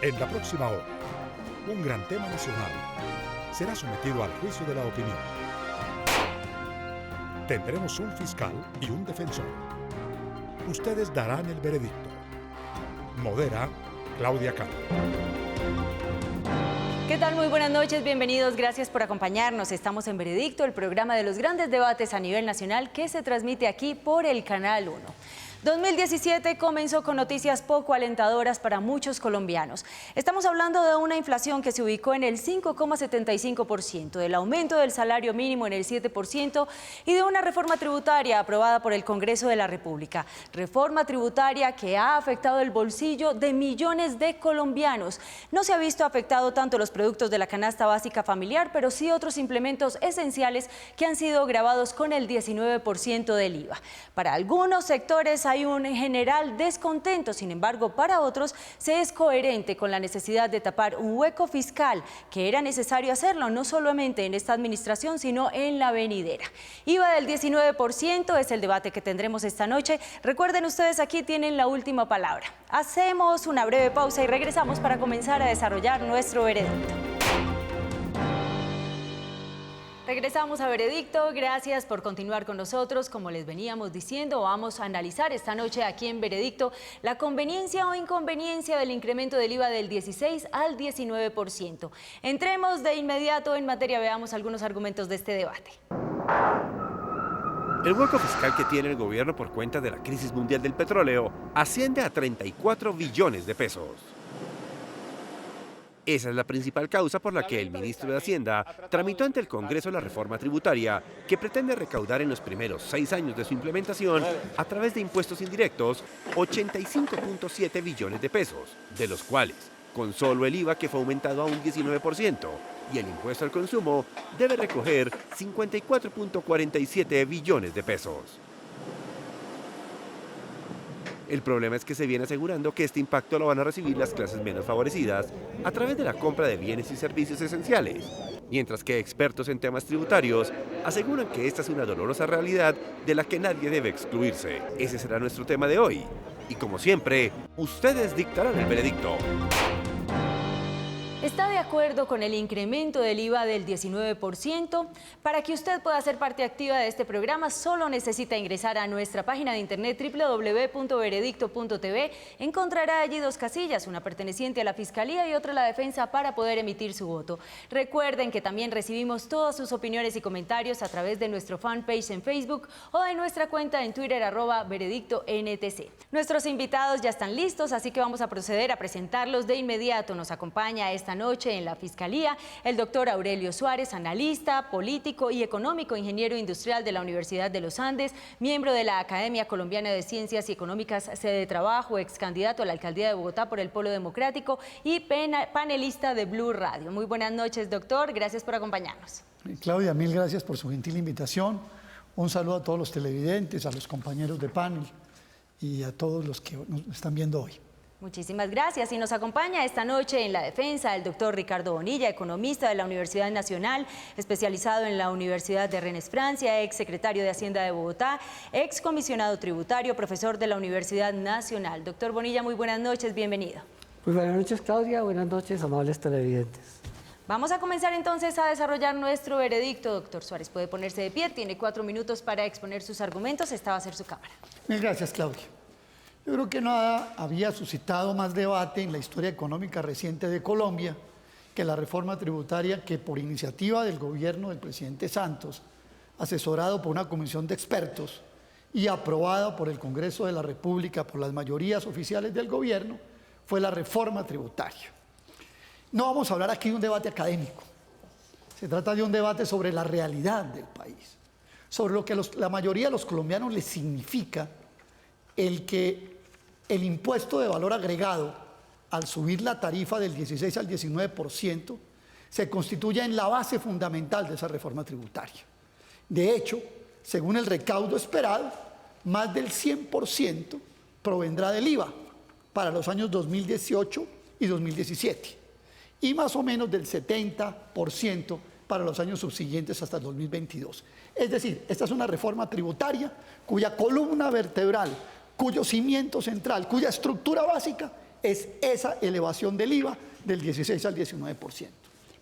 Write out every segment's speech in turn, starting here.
En la próxima hora, un gran tema nacional será sometido al juicio de la opinión. Tendremos un fiscal y un defensor. Ustedes darán el veredicto. Modera Claudia Cano. ¿Qué tal? Muy buenas noches, bienvenidos, gracias por acompañarnos. Estamos en Veredicto, el programa de los grandes debates a nivel nacional que se transmite aquí por el Canal 1. 2017 comenzó con noticias poco alentadoras para muchos colombianos. Estamos hablando de una inflación que se ubicó en el 5,75%, del aumento del salario mínimo en el 7% y de una reforma tributaria aprobada por el Congreso de la República. Reforma tributaria que ha afectado el bolsillo de millones de colombianos. No se ha visto afectado tanto los productos de la canasta básica familiar, pero sí otros implementos esenciales que han sido gravados con el 19% del IVA. Para algunos sectores hay un general descontento, sin embargo, para otros se es coherente con la necesidad de tapar un hueco fiscal que era necesario hacerlo, no solamente en esta administración, sino en la venidera. IVA del 19% es el debate que tendremos esta noche. Recuerden, ustedes aquí tienen la última palabra. Hacemos una breve pausa y regresamos para comenzar a desarrollar nuestro veredicto. Regresamos a Veredicto, gracias por continuar con nosotros. Como les veníamos diciendo, vamos a analizar esta noche aquí en Veredicto la conveniencia o inconveniencia del incremento del IVA del 16 al 19%. Entremos de inmediato en materia, veamos algunos argumentos de este debate. El hueco fiscal que tiene el gobierno por cuenta de la crisis mundial del petróleo asciende a 34 billones de pesos. Esa es la principal causa por la que el ministro de Hacienda tramitó ante el Congreso la reforma tributaria que pretende recaudar en los primeros 6 años de su implementación a través de impuestos indirectos 85.7 billones de pesos, de los cuales, con solo el IVA que fue aumentado a un 19% y el impuesto al consumo, debe recoger 54.47 billones de pesos. El problema es que se viene asegurando que este impacto lo van a recibir las clases menos favorecidas a través de la compra de bienes y servicios esenciales, mientras que expertos en temas tributarios aseguran que esta es una dolorosa realidad de la que nadie debe excluirse. Ese será nuestro tema de hoy. Y como siempre, ustedes dictarán el veredicto. ¿Está de acuerdo con el incremento del IVA del 19%? Para que usted pueda ser parte activa de este programa, solo necesita ingresar a nuestra página de internet www.veredicto.tv. Encontrará allí 2 casillas, una perteneciente a la Fiscalía y otra a la Defensa, para poder emitir su voto. Recuerden que también recibimos todas sus opiniones y comentarios a través de nuestro fanpage en Facebook o de nuestra cuenta en Twitter, @veredictontc. Nuestros invitados ya están listos, así que vamos a proceder a presentarlos de inmediato. Nos acompaña esta noche en la Fiscalía el doctor Aurelio Suárez, analista, político y económico, ingeniero industrial de la Universidad de los Andes, miembro de la Academia Colombiana de Ciencias y Económicas, sede de trabajo, ex candidato a la alcaldía de Bogotá por el Polo Democrático y panelista de Blue Radio. Muy buenas noches, doctor, gracias por acompañarnos. Claudia, mil gracias por su gentil invitación. Un saludo a todos los televidentes, a los compañeros de panel y a todos los que nos están viendo hoy. Muchísimas gracias. Y nos acompaña esta noche en la defensa el doctor Ricardo Bonilla, economista de la Universidad Nacional, especializado en la Universidad de Rennes, Francia, ex secretario de Hacienda de Bogotá, ex comisionado tributario, profesor de la Universidad Nacional. Doctor Bonilla, muy buenas noches, bienvenido. Muy buenas noches, Claudia, buenas noches, amables televidentes. Vamos a comenzar entonces a desarrollar nuestro veredicto. Doctor Suárez, puede ponerse de pie, tiene 4 minutos para exponer sus argumentos. Esta va a ser su cámara. Mil gracias, Claudia. Yo creo que nada había suscitado más debate en la historia económica reciente de Colombia que la reforma tributaria que, por iniciativa del gobierno del presidente Santos, asesorado por una comisión de expertos y aprobada por el Congreso de la República por las mayorías oficiales del gobierno, fue la reforma tributaria. No vamos a hablar aquí de un debate académico, se trata de un debate sobre la realidad del país, sobre lo que la mayoría de los colombianos les significa el que el impuesto de valor agregado, al subir la tarifa del 16 al 19%, se constituya en la base fundamental de esa reforma tributaria. De hecho, según el recaudo esperado, más del 100% provendrá del IVA para los años 2018 y 2017, y más o menos del 70% para los años subsiguientes hasta el 2022. Es decir, esta es una reforma tributaria cuya columna vertebral, cuyo cimiento central, cuya estructura básica es esa elevación del IVA del 16 al 19%.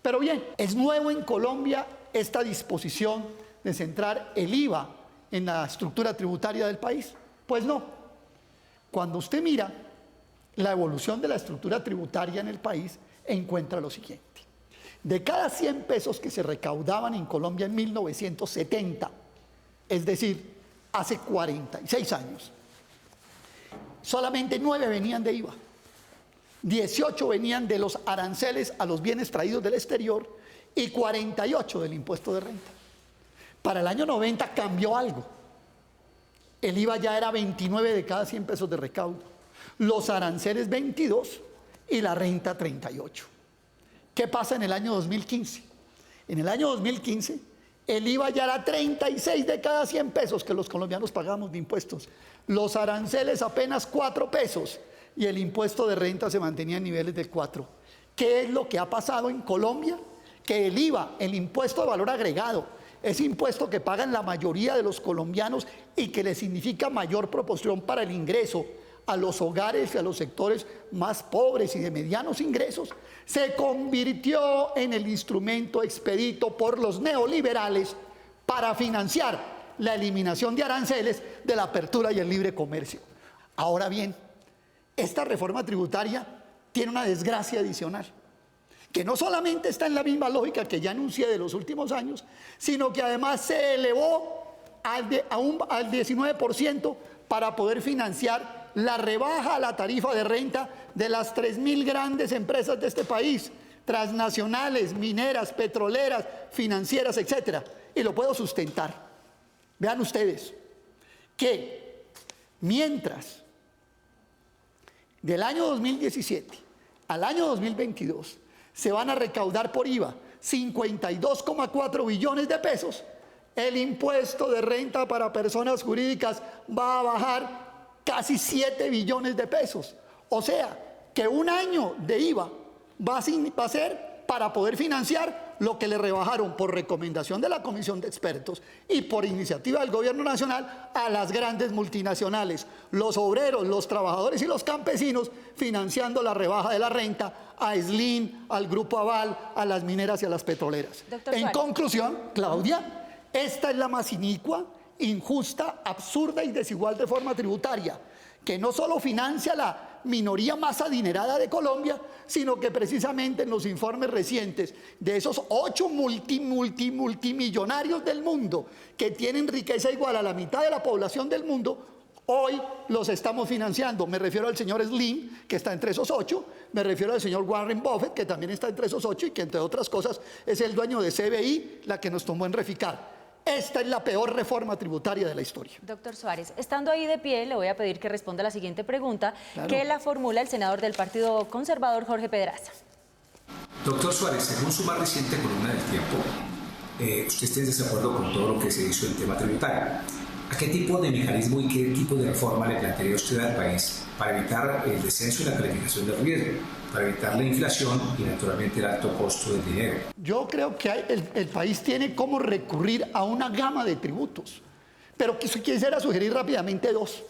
Pero bien, ¿es nuevo en Colombia esta disposición de centrar el IVA en la estructura tributaria del país? Pues no. Cuando usted mira la evolución de la estructura tributaria en el país, encuentra lo siguiente. De cada 100 pesos que se recaudaban en Colombia en 1970, es decir, hace 46 años, solamente 9 venían de IVA, 18 venían de los aranceles a los bienes traídos del exterior y 48 del impuesto de renta. Para el año 90 cambió algo. El IVA ya era 29 de cada 100 pesos de recaudo, los aranceles 22 y la renta 38. ¿Qué pasa en el año 2015? En el año 2015 el IVA ya era 36 de cada 100 pesos que los colombianos pagamos de impuestos, los aranceles apenas 4 pesos y el impuesto de renta se mantenía en niveles del 4. ¿Qué es lo que ha pasado en Colombia? Que el IVA, el impuesto de valor agregado, ese impuesto que pagan la mayoría de los colombianos y que le significa mayor proporción para el ingreso a los hogares y a los sectores más pobres y de medianos ingresos, se convirtió en el instrumento expedito por los neoliberales para financiar la eliminación de aranceles, de la apertura y el libre comercio. Ahora bien, esta reforma tributaria tiene una desgracia adicional, que no solamente está en la misma lógica que ya anuncié de los últimos años, sino que además se elevó al 19% para poder financiar la rebaja a la tarifa de renta de las 3.000 grandes empresas de este país, transnacionales, mineras, petroleras, financieras, etc. Y lo puedo sustentar. Vean ustedes que mientras del año 2017 al año 2022 se van a recaudar por IVA 52,4 billones de pesos, el impuesto de renta para personas jurídicas va a bajar casi 7 billones de pesos. O sea, que un año de IVA va a ser para poder financiar lo que le rebajaron por recomendación de la Comisión de Expertos y por iniciativa del Gobierno Nacional a las grandes multinacionales, los obreros, los trabajadores y los campesinos financiando la rebaja de la renta a Slim, al Grupo Aval, a las mineras y a las petroleras. En conclusión, Claudia, esta es la más inicua, injusta, absurda y desigual reforma tributaria, que no solo financia la minoría más adinerada de Colombia, sino que precisamente en los informes recientes de esos 8 multimillonarios del mundo que tienen riqueza igual a la mitad de la población del mundo, hoy los estamos financiando. Me refiero al señor Slim, que está entre esos 8, me refiero al señor Warren Buffett, que también está entre esos 8 y que entre otras cosas es el dueño de CBI, la que nos tomó en Reficar. Esta es la peor reforma tributaria de la historia. Doctor Suárez, estando ahí de pie, le voy a pedir que responda la siguiente pregunta, Claro. que la formula el senador del Partido Conservador, Jorge Pedraza. Doctor Suárez, según su más reciente columna del Tiempo, usted está en desacuerdo con todo lo que se hizo en tema tributario. ¿A qué tipo de mecanismo y qué tipo de reforma le plantearía usted al país para evitar el descenso y la calificación del riesgo, para evitar la inflación y naturalmente el alto costo del dinero? Yo creo que el país tiene cómo recurrir a una gama de tributos, pero quisiera sugerir rápidamente 2.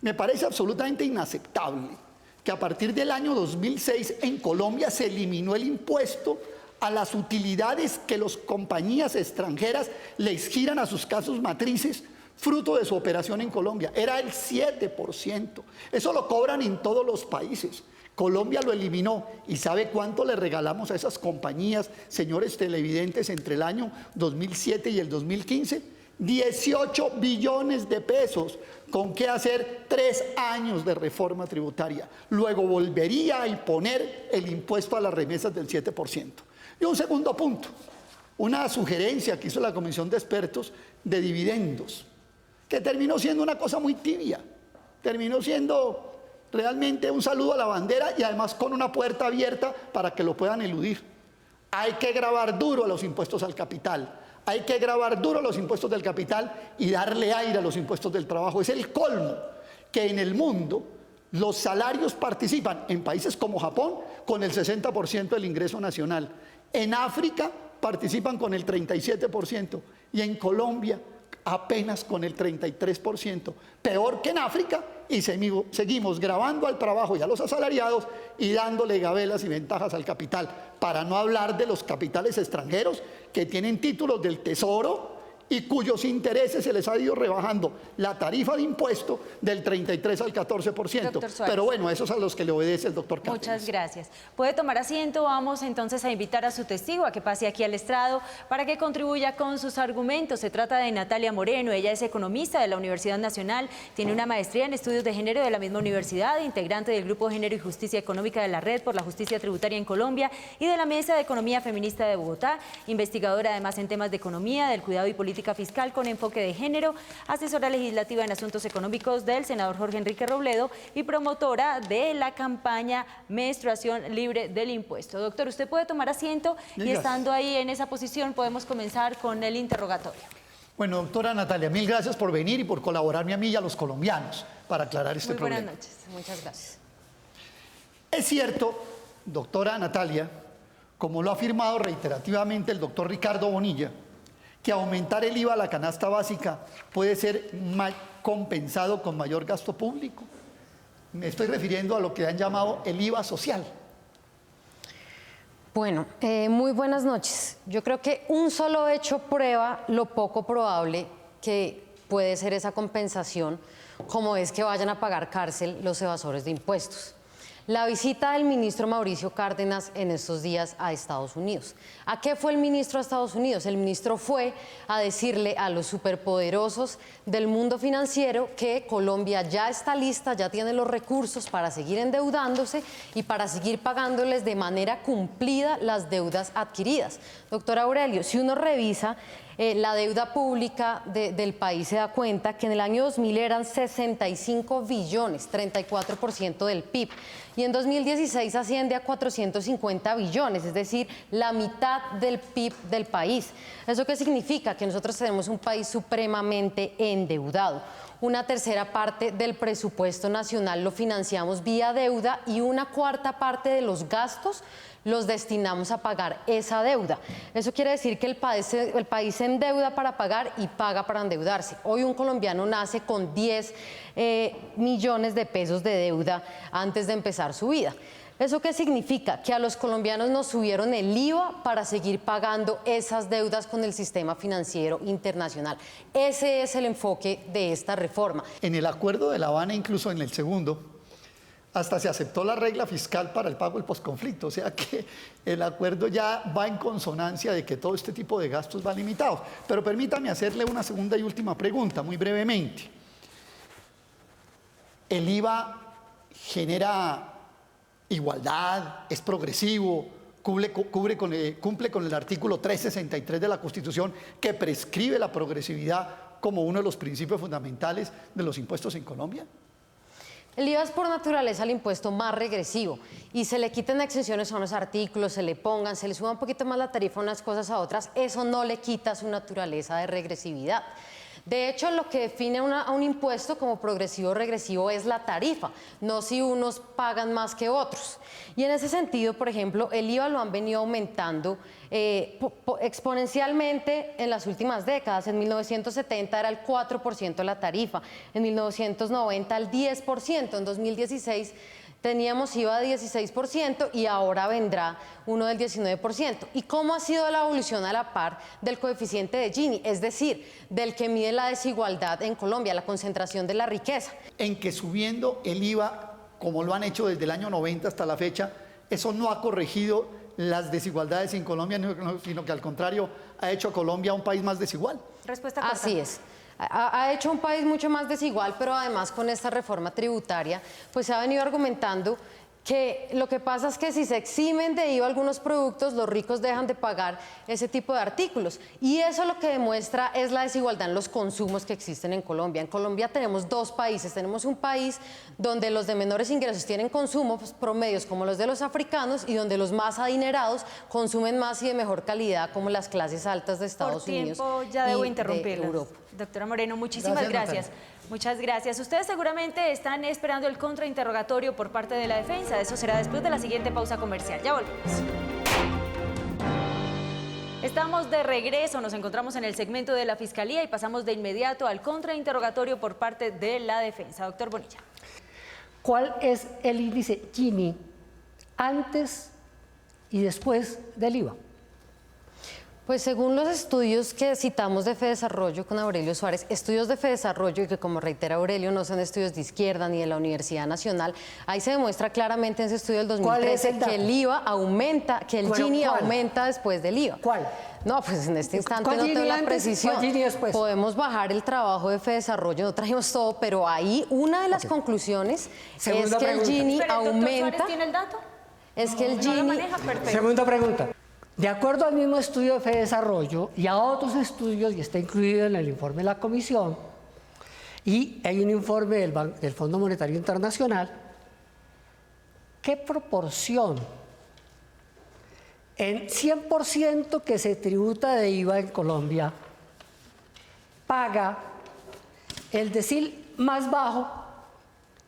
Me parece absolutamente inaceptable que a partir del año 2006 en Colombia se eliminó el impuesto a las utilidades que las compañías extranjeras les giran a sus casos matrices fruto de su operación en Colombia. Era el 7%. Eso lo cobran en todos los países. Colombia lo eliminó. ¿Y sabe cuánto le regalamos a esas compañías, señores televidentes, entre el año 2007 y el 2015? 18 billones de pesos. ¿Con qué hacer 3 años de reforma tributaria? Luego volvería a imponer el impuesto a las remesas del 7%. Y un segundo punto, una sugerencia que hizo la Comisión de Expertos de dividendos, que terminó siendo una cosa muy tibia, terminó siendo realmente un saludo a la bandera y además con una puerta abierta para que lo puedan eludir. Hay que gravar duro a los impuestos al capital, hay que gravar duro a los impuestos del capital y darle aire a los impuestos del trabajo. Es el colmo que en el mundo los salarios participan en países como Japón con el 60% del ingreso nacional, en África participan con el 37% y en Colombia apenas con el 33%. Peor que en África y seguimos grabando al trabajo y a los asalariados y dándole gabelas y ventajas al capital, para no hablar de los capitales extranjeros que tienen títulos del Tesoro y cuyos intereses se les ha ido rebajando la tarifa de impuesto del 33 al 14%. Pero bueno, esos a los que le obedece el doctor Cárdenas. Muchas gracias. Puede tomar asiento. Vamos entonces a invitar a su testigo a que pase aquí al estrado para que contribuya con sus argumentos. Se trata de Natalia Moreno. Ella es economista de la Universidad Nacional, tiene una maestría en estudios de género de la misma universidad, integrante del Grupo Género y Justicia Económica de la Red por la Justicia Tributaria en Colombia y de la Mesa de Economía Feminista de Bogotá, investigadora además en temas de economía, del cuidado y política fiscal con enfoque de género, asesora legislativa en asuntos económicos del senador Jorge Enrique Robledo y promotora de la campaña Menstruación Libre del Impuesto. Doctor, usted puede tomar asiento y estando ahí en esa posición podemos comenzar con el interrogatorio. Bueno, doctora Natalia, mil gracias por venir y por colaborarme a mí y a los colombianos para aclarar este problema. Buenas noches, muchas gracias. Es cierto, doctora Natalia, como lo ha afirmado reiterativamente el doctor Ricardo Bonilla, que aumentar el IVA a la canasta básica puede ser compensado con mayor gasto público. Me estoy refiriendo a lo que han llamado el IVA social. Bueno, muy buenas noches. Yo creo que un solo hecho prueba lo poco probable que puede ser esa compensación, como es que vayan a pagar cárcel los evasores de impuestos. La visita del ministro Mauricio Cárdenas en estos días a Estados Unidos. ¿A qué fue el ministro a Estados Unidos? El ministro fue a decirle a los superpoderosos del mundo financiero que Colombia ya está lista, ya tiene los recursos para seguir endeudándose y para seguir pagándoles de manera cumplida las deudas adquiridas. Doctor Aurelio, si uno revisa la deuda pública del país, se da cuenta que en el año 2000 eran 65 billones, 34% del PIB, y en 2016 asciende a 450 billones, es decir, la mitad del PIB del país. ¿Eso qué significa? Que nosotros tenemos un país supremamente endeudado. Una tercera parte del presupuesto nacional lo financiamos vía deuda y una cuarta parte de los gastos los destinamos a pagar esa deuda. Eso quiere decir que el país se endeuda para pagar y paga para endeudarse. Hoy un colombiano nace con 10 millones de pesos de deuda antes de empezar su vida. ¿Eso qué significa? Que a los colombianos nos subieron el IVA para seguir pagando esas deudas con el sistema financiero internacional. Ese es el enfoque de esta reforma. En el Acuerdo de La Habana, incluso en el segundo, hasta se aceptó la regla fiscal para el pago del posconflicto, o sea que el acuerdo ya va en consonancia de que todo este tipo de gastos van limitados. Pero permítame hacerle una segunda y última pregunta, muy brevemente. ¿El IVA genera igualdad, es progresivo, cumple con el artículo 363 de la Constitución que prescribe la progresividad como uno de los principios fundamentales de los impuestos en Colombia? El IVA es por naturaleza el impuesto más regresivo y se le quiten exenciones a unos artículos, se le suba un poquito más la tarifa a unas cosas a otras, eso no le quita su naturaleza de regresividad. De hecho, lo que define a un impuesto como progresivo o regresivo es la tarifa, no si unos pagan más que otros. Y en ese sentido, por ejemplo, el IVA lo han venido aumentando exponencialmente en las últimas décadas. En 1970 era el 4% la tarifa, en 1990 el 10%, en 2016 teníamos IVA de 16% y ahora vendrá uno del 19%. ¿Y cómo ha sido la evolución a la par del coeficiente de Gini? Es decir, del que mide la desigualdad en Colombia, la concentración de la riqueza. En que subiendo el IVA, como lo han hecho desde el año 90 hasta la fecha, eso no ha corregido las desigualdades en Colombia, sino que al contrario ha hecho a Colombia un país más desigual. Respuesta corta. Así es. Ha hecho un país mucho más desigual, pero además con esta reforma tributaria, pues se ha venido argumentando que lo que pasa es que si se eximen de IVA algunos productos, los ricos dejan de pagar ese tipo de artículos. Y eso lo que demuestra es la desigualdad en los consumos que existen en Colombia. En Colombia tenemos dos países. Tenemos un país donde los de menores ingresos tienen consumos promedios como los de los africanos y donde los más adinerados consumen más y de mejor calidad como las clases altas de Estados Unidos. Por tiempo ya debo y interrumpirla. de Europa. Doctora Moreno, muchísimas gracias. Muchas gracias. Ustedes seguramente están esperando el contrainterrogatorio por parte de la defensa. Eso será después de la siguiente pausa comercial. Ya volvemos. Estamos de regreso, nos encontramos en el segmento de la Fiscalía y pasamos de inmediato al contrainterrogatorio por parte de la defensa. Doctor Bonilla. ¿cuál es el índice Gini antes y después del IVA? Pues según los estudios que citamos de FEDesarrollo con Aurelio Suárez, estudios de FEDesarrollo, y que como reitera Aurelio, no son estudios de izquierda ni de la Universidad Nacional, ahí se demuestra claramente en ese estudio del 2013 que el IVA aumenta, que el Gini aumenta después del IVA. ¿Cuál? No, pues en este instante no tengo la precisión. ¿Cuál Gini después? Podemos bajar el trabajo de FEDesarrollo, no trajimos todo, pero ahí una de las conclusiones es que el Gini aumenta. ¿Suárez tiene el dato? Es que el No lo Gini... maneja, perfecto. Segunda pregunta. De acuerdo al mismo estudio de FEDesarrollo y a otros estudios, y está incluido en el informe de la Comisión, y hay un informe del Fondo Monetario Internacional, ¿qué proporción en 100% que se tributa de IVA en Colombia paga el decil más bajo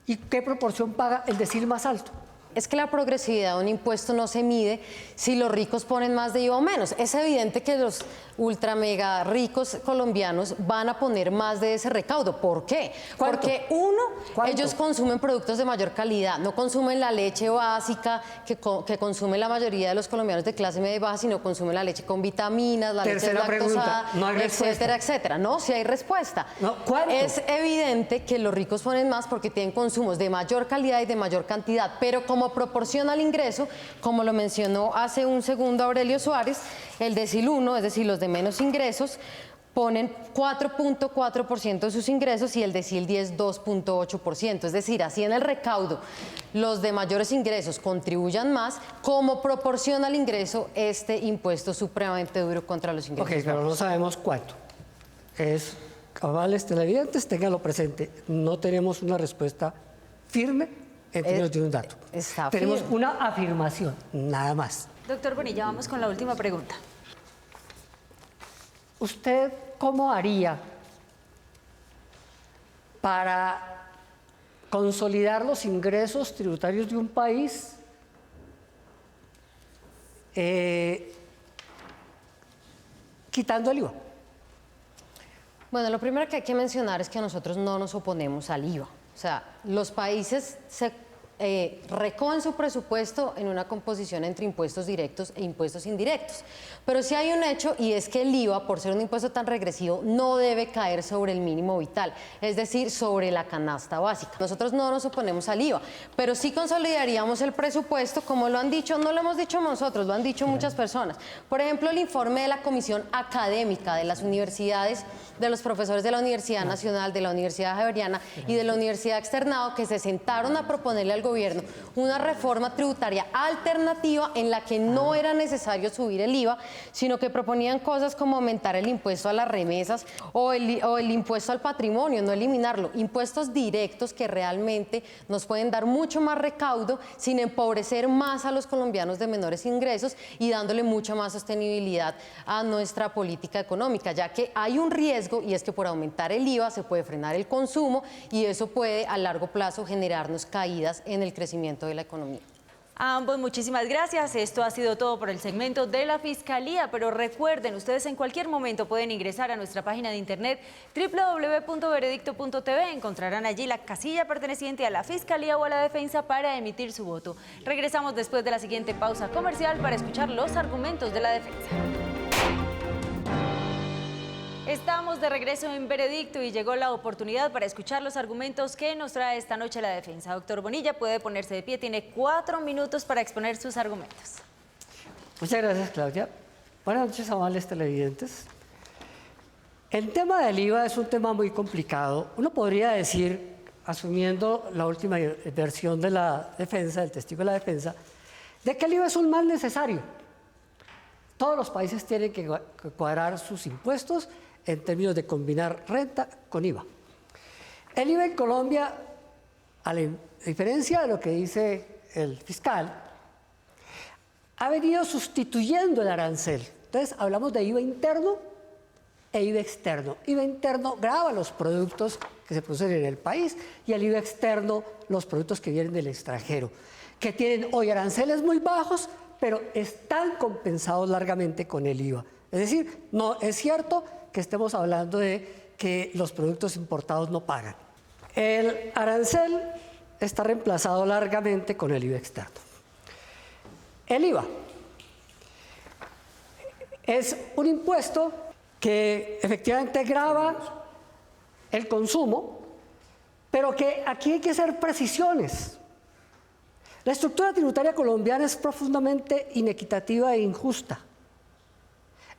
y qué proporción paga el decil más alto? Es que la progresividad de un impuesto no se mide si los ricos ponen más de IVA o menos. Es evidente que los ultra mega ricos colombianos van a poner más de ese recaudo. ¿Por qué? ¿Cuánto? Porque ellos consumen productos de mayor calidad, no consumen la leche básica que consume la mayoría de los colombianos de clase media y baja, sino consumen la leche con vitaminas, la leche lactosada, no hay etcétera, etcétera. No, sí hay respuesta. No, ¿cuánto? Es evidente que los ricos ponen más porque tienen consumos de mayor calidad y de mayor cantidad, pero como proporción al ingreso, como lo mencionó hace un segundo Aurelio Suárez, el decil 1, es decir, los de menos ingresos, ponen 4.4% de sus ingresos y el decil 10 2.8%. Es decir, así en el recaudo los de mayores ingresos contribuyan más, como proporción al ingreso este impuesto supremamente duro contra los ingresos. Ok, pero no sabemos cuánto. Amables televidentes, ténganlo presente. No tenemos una respuesta firme en términos de un dato. Tenemos firme. una afirmación, nada más. Doctor Bonilla, vamos con la última pregunta. ¿Usted cómo haría para consolidar los ingresos tributarios de un país quitando el IVA? Bueno, lo primero que hay que mencionar es que nosotros no nos oponemos al IVA. O sea, los países se recogen su presupuesto en una composición entre impuestos directos e impuestos indirectos. Pero sí hay un hecho, y es que el IVA, por ser un impuesto tan regresivo, no debe caer sobre el mínimo vital, es decir, sobre la canasta básica. Nosotros no nos oponemos al IVA, pero sí consolidaríamos el presupuesto, como lo han dicho, no lo hemos dicho nosotros, lo han dicho muchas personas. Por ejemplo, el informe de la Comisión Académica de las Universidades, de los profesores de la Universidad Nacional, de la Universidad Javeriana y de la Universidad Externado, que se sentaron a proponerle al gobierno una reforma tributaria alternativa en la que no era necesario subir el IVA, sino que proponían cosas como aumentar el impuesto a las remesas o el impuesto al patrimonio, no eliminarlo. Impuestos directos que realmente nos pueden dar mucho más recaudo sin empobrecer más a los colombianos de menores ingresos y dándole mucha más sostenibilidad a nuestra política económica, ya que hay un riesgo, y es que por aumentar el IVA se puede frenar el consumo y eso puede a largo plazo generarnos caídas en el crecimiento de la economía. A ambos muchísimas gracias. Esto ha sido todo por el segmento de la Fiscalía, pero recuerden, ustedes en cualquier momento pueden ingresar a nuestra página de internet www.veredicto.tv. Encontrarán allí la casilla perteneciente a la Fiscalía o a la Defensa para emitir su voto. Regresamos después de la siguiente pausa comercial para escuchar los argumentos de la defensa. Estamos de regreso en Veredicto y llegó la oportunidad para escuchar los argumentos que nos trae esta noche la defensa. Doctor Bonilla, puede ponerse de pie, tiene 4 minutos para exponer sus argumentos. Muchas gracias, Claudia. Buenas noches, amables televidentes. El tema del IVA es un tema muy complicado. Uno podría decir, asumiendo la última versión de la defensa, del testigo de la defensa, de que el IVA es un mal necesario. Todos los países tienen que cuadrar sus impuestos en términos de combinar renta con IVA. El IVA en Colombia, a diferencia de lo que dice el fiscal, ha venido sustituyendo el arancel. Entonces, hablamos de IVA interno e IVA externo. IVA interno grava los productos que se producen en el país y el IVA externo los productos que vienen del extranjero, que tienen hoy aranceles muy bajos, pero están compensados largamente con el IVA. Es decir, no es cierto que estemos hablando de que los productos importados no pagan. El arancel está reemplazado largamente con el IVA externo. El IVA es un impuesto que efectivamente grava el consumo, pero que aquí hay que hacer precisiones. La estructura tributaria colombiana es profundamente inequitativa e injusta.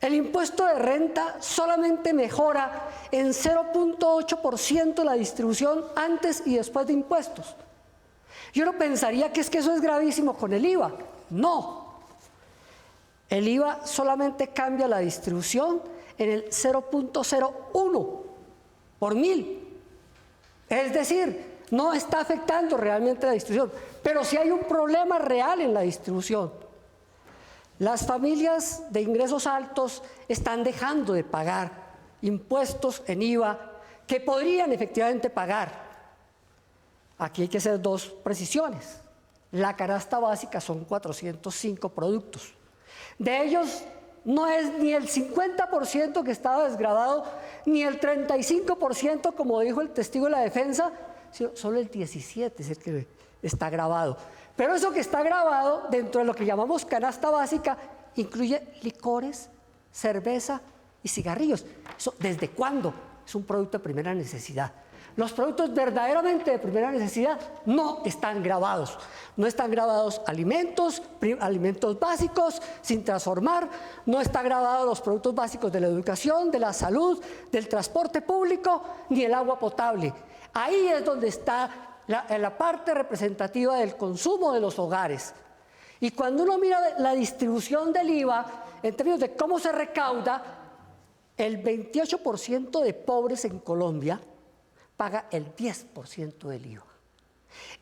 El impuesto de renta solamente mejora en 0.8% la distribución antes y después de impuestos. Yo no pensaría que eso es gravísimo con el IVA. No. El IVA solamente cambia la distribución en el 0.01 por 1000. Es decir, no está afectando realmente la distribución, pero sí hay un problema real en la distribución. Las familias de ingresos altos están dejando de pagar impuestos en IVA que podrían efectivamente pagar. Aquí hay que hacer dos precisiones. La canasta básica son 405 productos. De ellos no es ni el 50% que estaba desgravado, ni el 35%, como dijo el testigo de la defensa, sino solo el 17% es el que está gravado. Pero eso que está gravado dentro de lo que llamamos canasta básica incluye licores, cerveza y cigarrillos. ¿Eso desde cuándo? Es un producto de primera necesidad. Los productos verdaderamente de primera necesidad no están gravados. No están gravados alimentos básicos sin transformar, no están gravados los productos básicos de la educación, de la salud, del transporte público, ni el agua potable. Ahí es donde está la parte representativa del consumo de los hogares. Y cuando uno mira la distribución del IVA, en términos de cómo se recauda, el 28% de pobres en Colombia paga el 10% del IVA.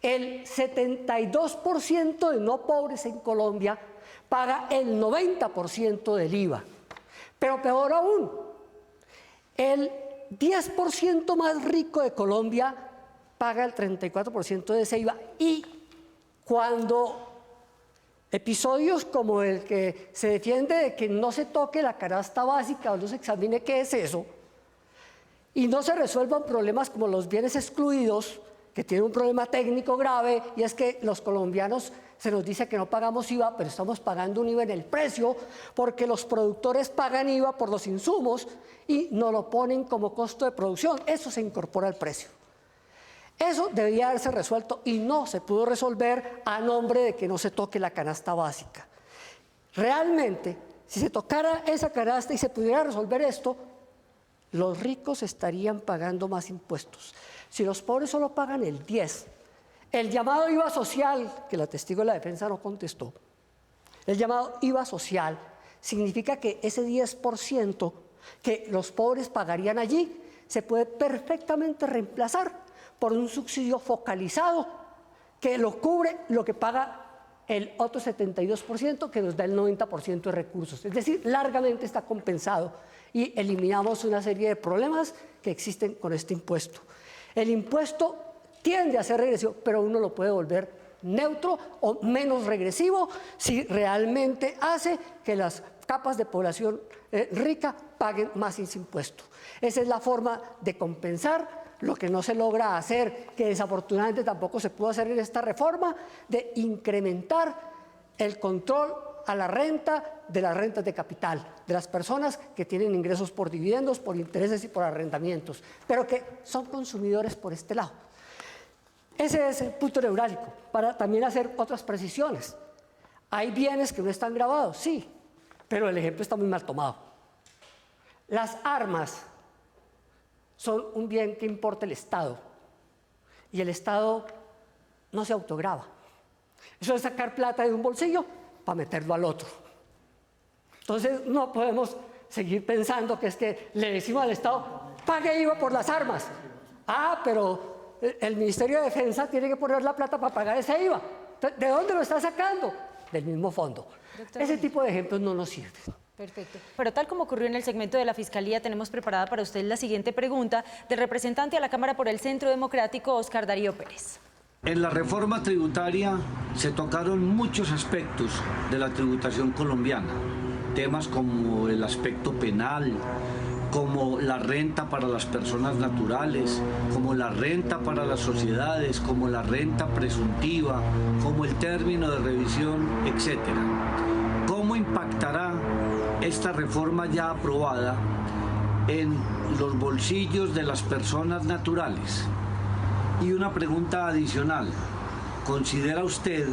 El 72% de no pobres en Colombia paga el 90% del IVA. Pero peor aún, el 10% más rico de Colombia paga el 34% de ese IVA. Y cuando episodios como el que se defiende de que no se toque la canasta básica o no se examine qué es eso, y no se resuelvan problemas como los bienes excluidos, que tienen un problema técnico grave, y es que los colombianos se nos dice que no pagamos IVA, pero estamos pagando un IVA en el precio, porque los productores pagan IVA por los insumos y no lo ponen como costo de producción. Eso se incorpora al precio. Eso debería haberse resuelto y no se pudo resolver a nombre de que no se toque la canasta básica. Realmente, si se tocara esa canasta y se pudiera resolver esto, los ricos estarían pagando más impuestos. Si los pobres solo pagan el 10%, el llamado IVA social, que la testigo de la defensa no contestó, el llamado IVA social significa que ese 10% que los pobres pagarían allí se puede perfectamente reemplazar por un subsidio focalizado que lo cubre lo que paga el otro 72% que nos da el 90% de recursos. Es decir, largamente está compensado y eliminamos una serie de problemas que existen con este impuesto. El impuesto tiende a ser regresivo, pero uno lo puede volver neutro o menos regresivo si realmente hace que las capas de población rica paguen más ese impuesto. Esa es la forma de compensar lo que no se logra hacer, que desafortunadamente tampoco se pudo hacer en esta reforma, de incrementar el control a la renta de las rentas de capital, de las personas que tienen ingresos por dividendos, por intereses y por arrendamientos, pero que son consumidores por este lado. Ese es el punto neurálgico, para también hacer otras precisiones. ¿Hay bienes que no están gravados? Sí, pero el ejemplo está muy mal tomado. Las armas son un bien que importa el Estado y el Estado no se autograva. Eso es sacar plata de un bolsillo para meterlo al otro. Entonces no podemos seguir pensando que es que le decimos al Estado, pague IVA por las armas. Ah, pero el Ministerio de Defensa tiene que poner la plata para pagar ese IVA. ¿De dónde lo está sacando? Del mismo fondo. Doctor, ese tipo de ejemplos no nos sirven. Perfecto. Pero tal como ocurrió en el segmento de la Fiscalía, tenemos preparada para usted la siguiente pregunta del representante a la Cámara por el Centro Democrático, Oscar Darío Pérez. En la reforma tributaria se tocaron muchos aspectos de la tributación colombiana, temas como el aspecto penal, como la renta para las personas naturales, como la renta para las sociedades, como la renta presuntiva, como el término de revisión, etc. ¿Cómo impactará esta reforma ya aprobada en los bolsillos de las personas naturales? Y una pregunta adicional, ¿considera usted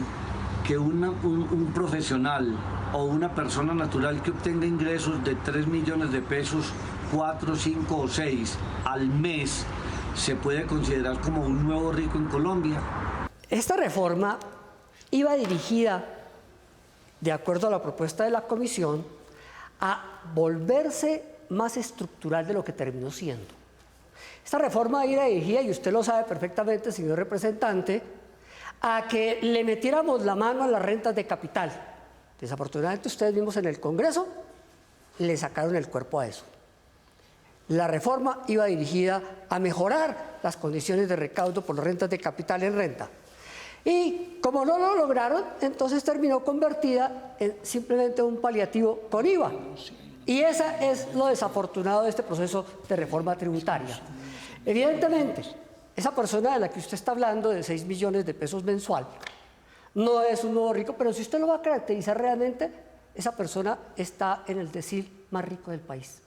que un profesional o una persona natural que obtenga ingresos de 3 millones de pesos, 4, 5 o 6 al mes, se puede considerar como un nuevo rico en Colombia? Esta reforma iba dirigida, de acuerdo a la propuesta de la comisión, a volverse más estructural de lo que terminó siendo. Esta reforma iba dirigida, y usted lo sabe perfectamente, señor representante, a que le metiéramos la mano a las rentas de capital. Desafortunadamente, ustedes mismos en el Congreso le sacaron el cuerpo a eso. La reforma iba dirigida a mejorar las condiciones de recaudo por las rentas de capital en renta. Y como no lo lograron, entonces terminó convertida en simplemente un paliativo con IVA. Y esa es lo desafortunado de este proceso de reforma tributaria. Evidentemente, esa persona de la que usted está hablando, de 6 millones de pesos mensual, no es un nuevo rico, pero si usted lo va a caracterizar realmente, esa persona está en el decil más rico del país.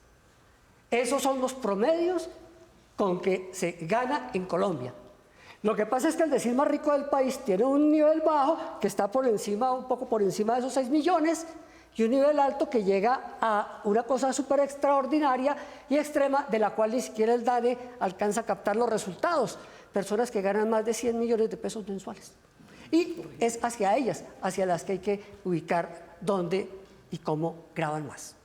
Esos son los promedios con que se gana en Colombia. Lo que pasa es que el decil más rico del país tiene un nivel bajo que está por encima, un poco por encima de esos 6 millones, y un nivel alto que llega a una cosa súper extraordinaria y extrema, de la cual ni siquiera el DANE alcanza a captar los resultados. Personas que ganan más de 100 millones de pesos mensuales. Y es hacia ellas, hacia las que hay que ubicar dónde y cómo graban más.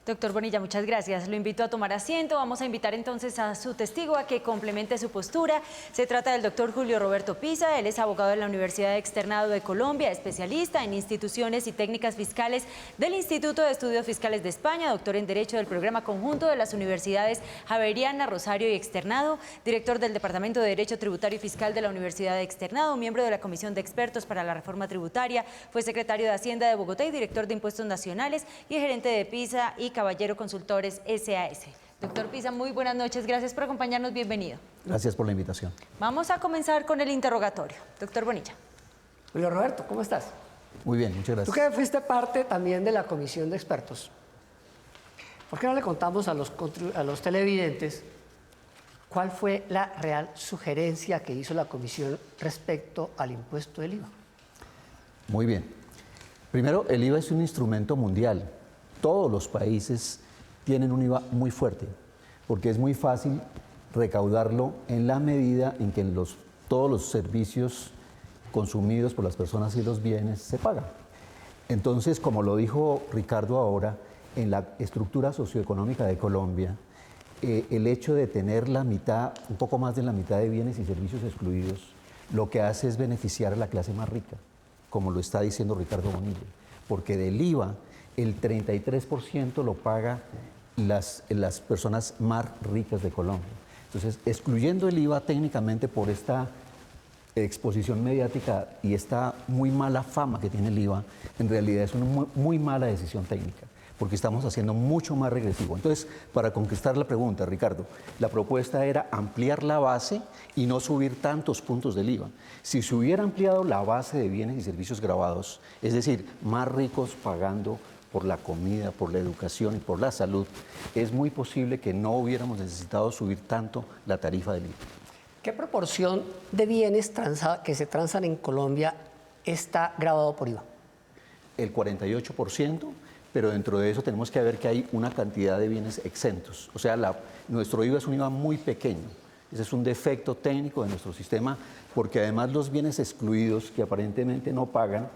Doctor Bonilla, muchas gracias. Lo invito a tomar asiento. Vamos a invitar entonces a su testigo a que complemente su postura. Se trata del doctor Julio Roberto Pisa. Él es abogado de la Universidad Externado de Colombia, especialista en instituciones y técnicas fiscales del Instituto de Estudios Fiscales de España, doctor en Derecho del Programa Conjunto de las Universidades Javeriana, Rosario y Externado, director del Departamento de Derecho Tributario y Fiscal de la Universidad Externado, miembro de la Comisión de Expertos para la Reforma Tributaria, fue secretario de Hacienda de Bogotá y director de Impuestos Nacionales y gerente de Pisa y Caballero Consultores SAS. Doctor Pisa, muy buenas noches, gracias por acompañarnos, bienvenido. Gracias por la invitación. Vamos a comenzar con el interrogatorio. Doctor Bonilla. Julio Roberto, ¿cómo estás? Muy bien, muchas gracias. Tú que fuiste parte también de la comisión de expertos, ¿por qué no le contamos a los televidentes cuál fue la real sugerencia que hizo la comisión respecto al impuesto del IVA? Muy bien. Primero, el IVA es un instrumento mundial. Todos los países tienen un IVA muy fuerte, porque es muy fácil recaudarlo en la medida en que todos los servicios consumidos por las personas y los bienes se pagan. Entonces, como lo dijo Ricardo ahora, en la estructura socioeconómica de Colombia, el hecho de tener la mitad, un poco más de la mitad de bienes y servicios excluidos, lo que hace es beneficiar a la clase más rica, como lo está diciendo Ricardo Bonilla, porque del IVA el 33% lo paga las personas más ricas de Colombia. Entonces, excluyendo el IVA técnicamente por esta exposición mediática y esta muy mala fama que tiene el IVA, en realidad es una muy mala decisión técnica, porque estamos haciendo mucho más regresivo. Entonces, para conquistar la pregunta, Ricardo, la propuesta era ampliar la base y no subir tantos puntos del IVA. Si se hubiera ampliado la base de bienes y servicios gravados, es decir, más ricos pagando por la comida, por la educación y por la salud, es muy posible que no hubiéramos necesitado subir tanto la tarifa del IVA. ¿Qué proporción de bienes que se transan en Colombia está grabado por IVA? El 48%, pero dentro de eso tenemos que ver que hay una cantidad de bienes exentos. O sea, nuestro IVA es un IVA muy pequeño. Ese es un defecto técnico de nuestro sistema, porque además los bienes excluidos que aparentemente no pagan,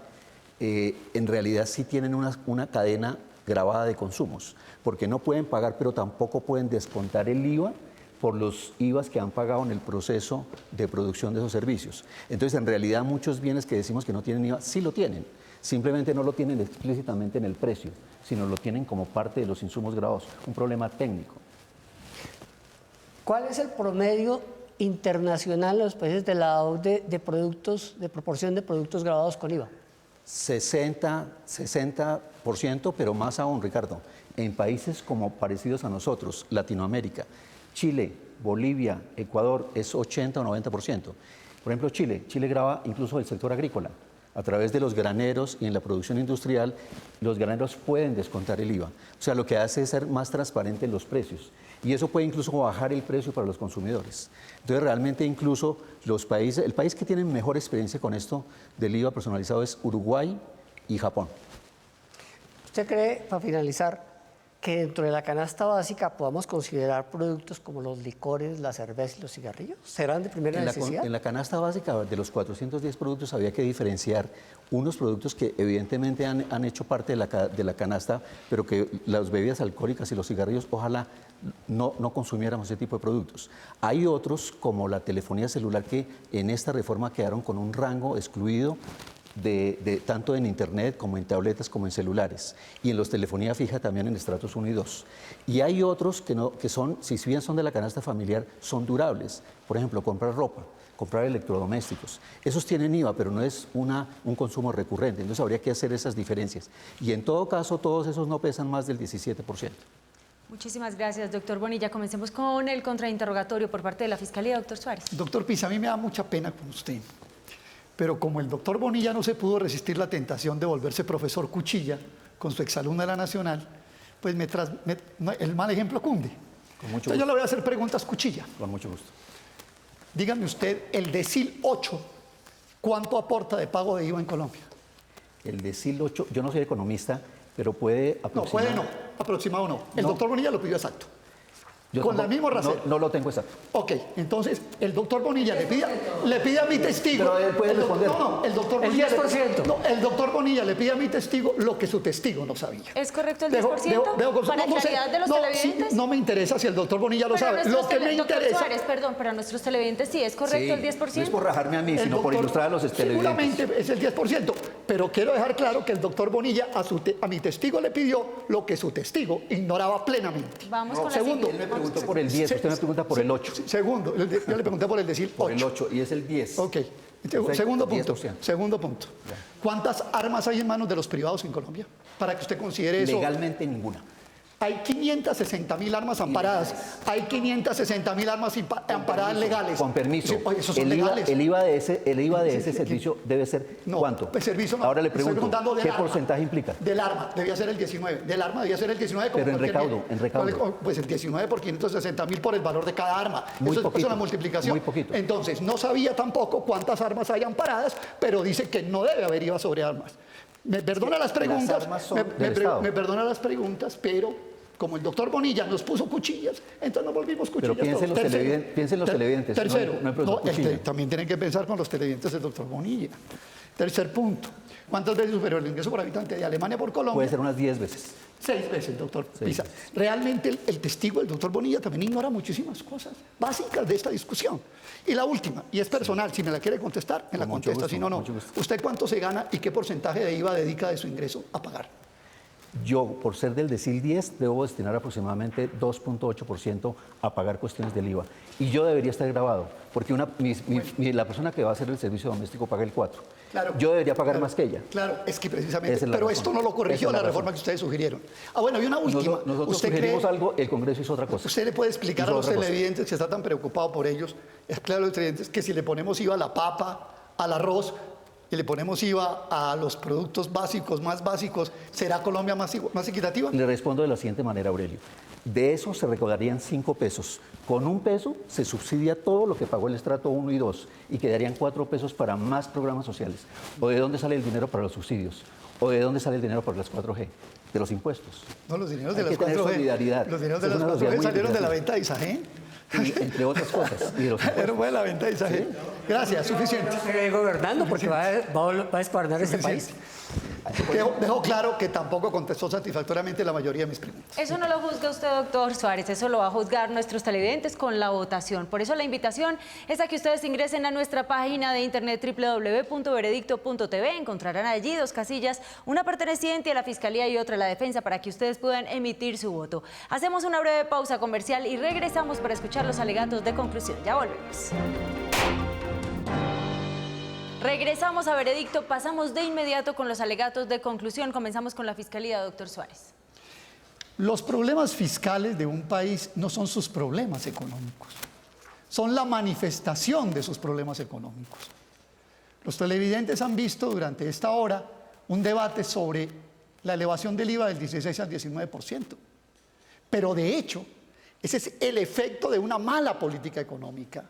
en realidad sí tienen una cadena gravada de consumos, porque no pueden pagar, pero tampoco pueden descontar el IVA por los IVAs que han pagado en el proceso de producción de esos servicios. Entonces, en realidad, muchos bienes que decimos que no tienen IVA, sí lo tienen. Simplemente no lo tienen explícitamente en el precio, sino lo tienen como parte de los insumos gravados. Un problema técnico. ¿Cuál es el promedio internacional en los países de la OCDE de proporción de productos gravados con IVA? 60%, pero más aún, Ricardo. en países como parecidos a nosotros, Latinoamérica, Chile, Bolivia, Ecuador, es 80 o 90%. Por ejemplo, Chile grava incluso el sector agrícola. A través de los graneros y en la producción industrial, los graneros pueden descontar el IVA. O sea, lo que hace es ser más transparente en los precios. Y eso puede incluso bajar el precio para los consumidores. Entonces, realmente incluso el país que tiene mejor experiencia con esto del IVA personalizado es Uruguay y Japón. ¿Usted cree, para finalizar, que dentro de la canasta básica podamos considerar productos como los licores, la cerveza y los cigarrillos? ¿Serán de primera necesidad? En la canasta básica de los 410 productos había que diferenciar unos productos que evidentemente han hecho parte de la canasta, pero que las bebidas alcohólicas y los cigarrillos ojalá no consumiéramos ese tipo de productos. Hay otros como la telefonía celular que en esta reforma quedaron con un rango excluido tanto en internet como en tabletas como en celulares, y en los telefonía fija también en estratos 1 y 2. Y hay otros que son, si bien son de la canasta familiar, son durables. Por ejemplo, comprar ropa, comprar electrodomésticos. Esos tienen IVA, pero no es un consumo recurrente. Entonces habría que hacer esas diferencias. Y en todo caso, todos esos no pesan más del 17%. Muchísimas gracias, doctor Bonilla. Comencemos con el contrainterrogatorio por parte de la Fiscalía, doctor Suárez. Doctor Pisa, a mí me da mucha pena con usted. Pero como el doctor Bonilla no se pudo resistir la tentación de volverse profesor Cuchilla con su exalumna de la Nacional, pues el mal ejemplo cunde. Con mucho Entonces yo le voy a hacer preguntas Cuchilla. Con mucho gusto. Dígame usted, el decil 8, ¿cuánto aporta de pago de IVA en Colombia? El decil 8, yo no soy economista, pero puede aproximar... No, puede no, aproximado no. El doctor Bonilla lo pidió exacto. Yo con la misma razón. No lo tengo exacto. Ok, entonces el doctor Bonilla le pide a mi testigo. Pero él puede responder. El doctor Bonilla. El 10%. El doctor Bonilla le pide a mi testigo lo que su testigo no sabía. ¿Es correcto el 10%? ¿Para claridad de los televidentes? Sí, no me interesa si el doctor Bonilla lo sabe. Lo que me interesa. Doctor Suárez, perdón, para nuestros televidentes, ¿sí es correcto el 10%? No es por rajarme a mí, sino por ilustrar a los televidentes. Seguramente es el 10%, pero quiero dejar claro que el doctor Bonilla a mi testigo le pidió lo que su testigo ignoraba plenamente. Vamos con Segundo, él me preguntó por el 10, usted me pregunta por el 8. Segundo, yo le pregunté por el decil 8. Por el 8, y es el 10. Ok. Perfecto, Segundo punto. 10%. Segundo punto. ¿Cuántas armas hay en manos de los privados en Colombia? Para que usted considere eso. Legalmente ninguna. Hay 560.000 armas amparadas. Hay 560.000 armas amparadas legales. Con permiso. Sí, esos son legales. El IVA de ese servicio debe ser ¿cuánto? Pues servicio no. Ahora le pregunto, ¿qué porcentaje implica? Del arma, debía ser el 19. Del arma debía ser el 19. Pero en recaudo. Pues el 19 por 560.000 por el valor de cada arma. Eso es una multiplicación. Muy poquito. Entonces, no sabía tampoco cuántas armas hay amparadas, pero dice que no debe haber IVA sobre armas. Me perdona las preguntas. Me perdona las preguntas, pero como el doctor Bonilla nos puso cuchillas, entonces nos volvimos cuchillas. Pero piensen los televidentes. Tercero, no también tienen que pensar con los televidentes del doctor Bonilla. Tercer punto, ¿cuántas veces superó el ingreso por habitante de Alemania por Colombia? Puede ser unas 10 veces. 6 veces, doctor Pisa. Realmente el testigo, el doctor Bonilla, también ignora muchísimas cosas básicas de esta discusión. Y la última, y es personal, si me la quiere contestar, me la contesta, si no, no. ¿Usted cuánto se gana y qué porcentaje de IVA dedica de su ingreso a pagar? Yo, por ser del decil 10, debo destinar aproximadamente 2.8% a pagar cuestiones del IVA. Y yo debería estar grabado, porque la persona que va a hacer el servicio doméstico paga el 4%. Claro, yo debería pagar más que ella. Claro, es que precisamente, pero esto no lo corrigió la reforma que ustedes sugirieron. Bueno, y una última. Nosotros sugerimos algo, el Congreso hizo otra cosa. ¿Usted le puede explicar a los televidentes que está tan preocupado por ellos, es claro a los televidentes que si le ponemos IVA a la papa, al arroz, y le ponemos IVA a los productos básicos, más básicos, ¿será Colombia más equitativa? Le respondo de la siguiente manera, Aurelio. De eso se recaudarían 5 pesos. Con 1 peso se subsidia todo lo que pagó el estrato 1 y 2 y quedarían 4 pesos para más programas sociales. ¿O de dónde sale el dinero para los subsidios? ¿O de dónde sale el dinero para las 4G? De los impuestos. No, los dineros de las 4G. Solidaridad. Los dineros de las 4G salieron de la venta de Isagen. Entre otras cosas. Pero fue la venta de Isagen. ¿Sí? Gracias, suficiente. Seguir gobernando porque va a descuadrar este país. Dejo claro que tampoco contestó satisfactoriamente la mayoría de mis preguntas. Eso no lo juzga usted, doctor Suárez, eso lo va a juzgar nuestros televidentes con la votación. Por eso la invitación es a que ustedes ingresen a nuestra página de internet www.veredicto.tv. Encontrarán allí 2 casillas, una perteneciente a la Fiscalía y otra a la Defensa, para que ustedes puedan emitir su voto. Hacemos una breve pausa comercial y regresamos para escuchar los alegatos de conclusión. Ya volvemos. Regresamos a Veredicto, pasamos de inmediato con los alegatos de conclusión. Comenzamos con la Fiscalía, doctor Suárez. Los problemas fiscales de un país no son sus problemas económicos, son la manifestación de sus problemas económicos. Los televidentes han visto durante esta hora un debate sobre la elevación del IVA del 16 al 19%. Pero de hecho, ese es el efecto de una mala política económica.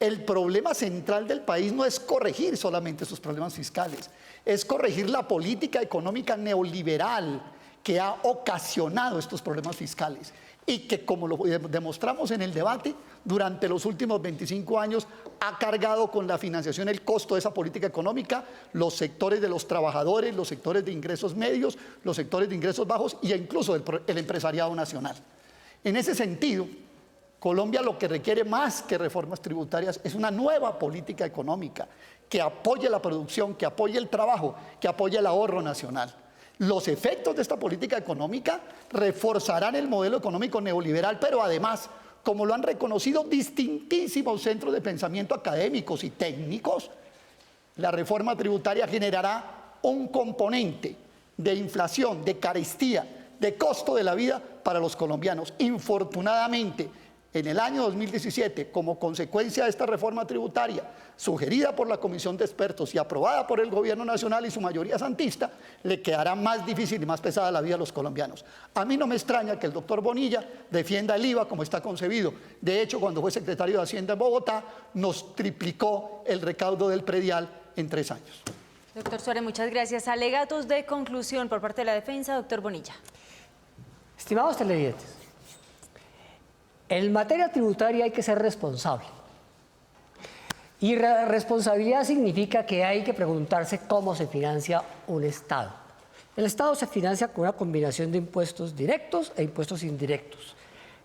El problema central del país no es corregir solamente sus problemas fiscales, es corregir la política económica neoliberal que ha ocasionado estos problemas fiscales y que, como lo demostramos en el debate, durante los últimos 25 años ha cargado con la financiación el costo de esa política económica los sectores de los trabajadores, los sectores de ingresos medios, los sectores de ingresos bajos e incluso el empresariado nacional. En ese sentido, Colombia lo que requiere más que reformas tributarias es una nueva política económica que apoye la producción, que apoye el trabajo, que apoye el ahorro nacional. Los efectos de esta política económica reforzarán el modelo económico neoliberal, pero además, como lo han reconocido distintísimos centros de pensamiento académicos y técnicos, la reforma tributaria generará un componente de inflación, de carestía, de costo de la vida para los colombianos. Infortunadamente, en el año 2017, como consecuencia de esta reforma tributaria, sugerida por la Comisión de Expertos y aprobada por el Gobierno Nacional y su mayoría santista, le quedará más difícil y más pesada la vida a los colombianos. A mí no me extraña que el doctor Bonilla defienda el IVA como está concebido. De hecho, cuando fue secretario de Hacienda en Bogotá, nos triplicó el recaudo del predial en 3 años. Doctor Suárez, muchas gracias. Alegatos de conclusión por parte de la defensa, doctor Bonilla. Estimados televidentes, en materia tributaria hay que ser responsable. Y responsabilidad significa que hay que preguntarse cómo se financia un Estado. El Estado se financia con una combinación de impuestos directos e impuestos indirectos.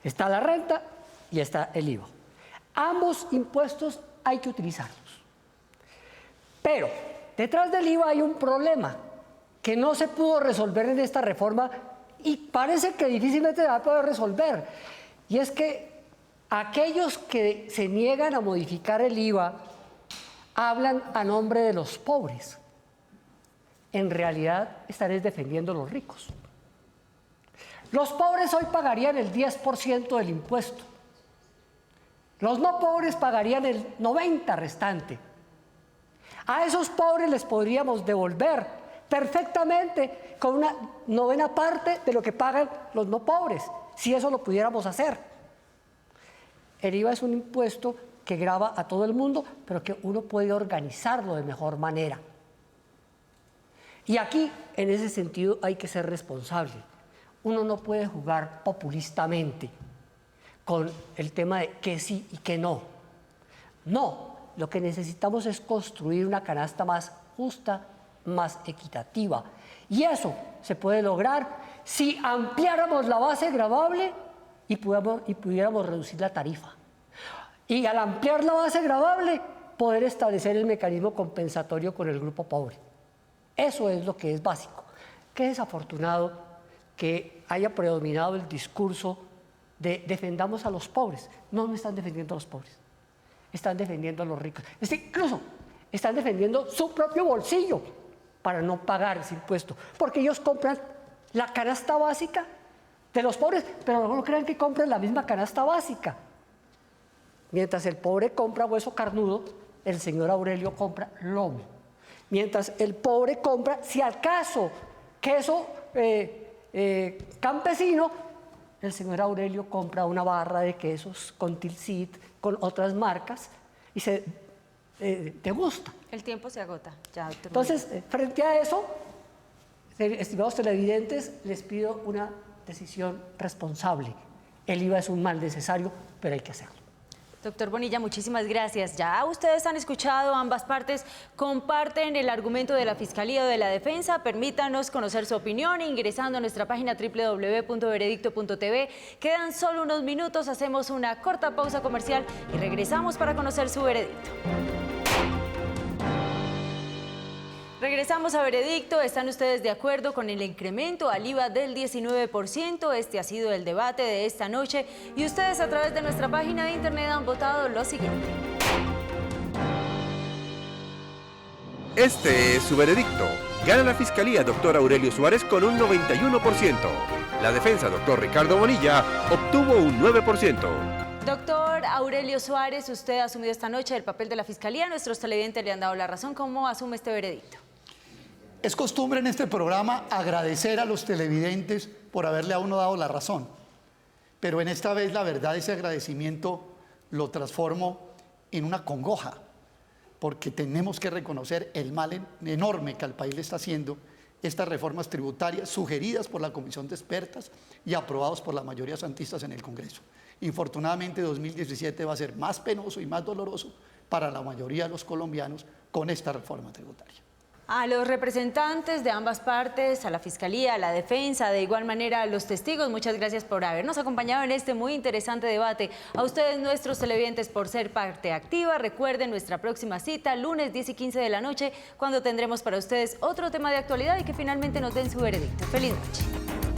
Está la renta y está el IVA. Ambos impuestos hay que utilizarlos. Pero detrás del IVA hay un problema que no se pudo resolver en esta reforma y parece que difícilmente se va a poder resolver. Y es que aquellos que se niegan a modificar el IVA hablan a nombre de los pobres. En realidad están defendiendo a los ricos. Los pobres hoy pagarían el 10% del impuesto. Los no pobres pagarían el 90% restante. A esos pobres les podríamos devolver perfectamente con una 9ª parte de lo que pagan los no pobres, si eso lo pudiéramos hacer. El IVA es un impuesto que grava a todo el mundo, pero que uno puede organizarlo de mejor manera. Y aquí, en ese sentido, hay que ser responsable. Uno no puede jugar populistamente con el tema de qué sí y qué no. No, lo que necesitamos es construir una canasta más justa, más equitativa. Y eso se puede lograr si ampliáramos la base gravable y pudiéramos reducir la tarifa. Y al ampliar la base gravable, poder establecer el mecanismo compensatorio con el grupo pobre. Eso es lo que es básico. Qué desafortunado que haya predominado el discurso de defendamos a los pobres. No están defendiendo a los pobres, están defendiendo a los ricos. Incluso están defendiendo su propio bolsillo para no pagar ese impuesto, porque ellos compran la canasta básica de los pobres, pero no crean que compran la misma canasta básica. Mientras el pobre compra hueso carnudo, el señor Aurelio compra lomo. Mientras el pobre compra, si acaso, queso campesino, el señor Aurelio compra una barra de quesos con Tilsit, con otras marcas, y se degusta. El tiempo se agota. Ya, doctor. Entonces, frente a eso, estimados televidentes, les pido una decisión responsable. El IVA es un mal necesario, pero hay que hacerlo. Doctor Bonilla, muchísimas gracias. Ya ustedes han escuchado, ambas partes comparten el argumento de la Fiscalía o de la Defensa. Permítanos conocer su opinión ingresando a nuestra página www.veredicto.tv. Quedan solo unos minutos, hacemos una corta pausa comercial y regresamos para conocer su veredicto. Regresamos a Veredicto. ¿Están ustedes de acuerdo con el incremento al IVA del 19%? Este ha sido el debate de esta noche y ustedes a través de nuestra página de internet han votado lo siguiente. Este es su veredicto. Gana la Fiscalía, doctor Aurelio Suárez, con un 91%. La defensa, doctor Ricardo Bonilla, obtuvo un 9%. Doctor Aurelio Suárez, usted ha asumido esta noche el papel de la Fiscalía. Nuestros televidentes le han dado la razón. ¿Cómo asume este veredicto? Es costumbre en este programa agradecer a los televidentes por haberle a uno dado la razón. Pero en esta vez, la verdad, ese agradecimiento lo transformo en una congoja, porque tenemos que reconocer el mal enorme que al país le está haciendo estas reformas tributarias sugeridas por la Comisión de Expertas y aprobados por la mayoría santistas en el Congreso. Infortunadamente, 2017 va a ser más penoso y más doloroso para la mayoría de los colombianos con esta reforma tributaria. A los representantes de ambas partes, a la Fiscalía, a la Defensa, de igual manera a los testigos, muchas gracias por habernos acompañado en este muy interesante debate. A ustedes, nuestros televidentes, por ser parte activa. Recuerden nuestra próxima cita, lunes 10 y 15 de la noche, cuando tendremos para ustedes otro tema de actualidad y que finalmente nos den su veredicto. ¡Feliz noche!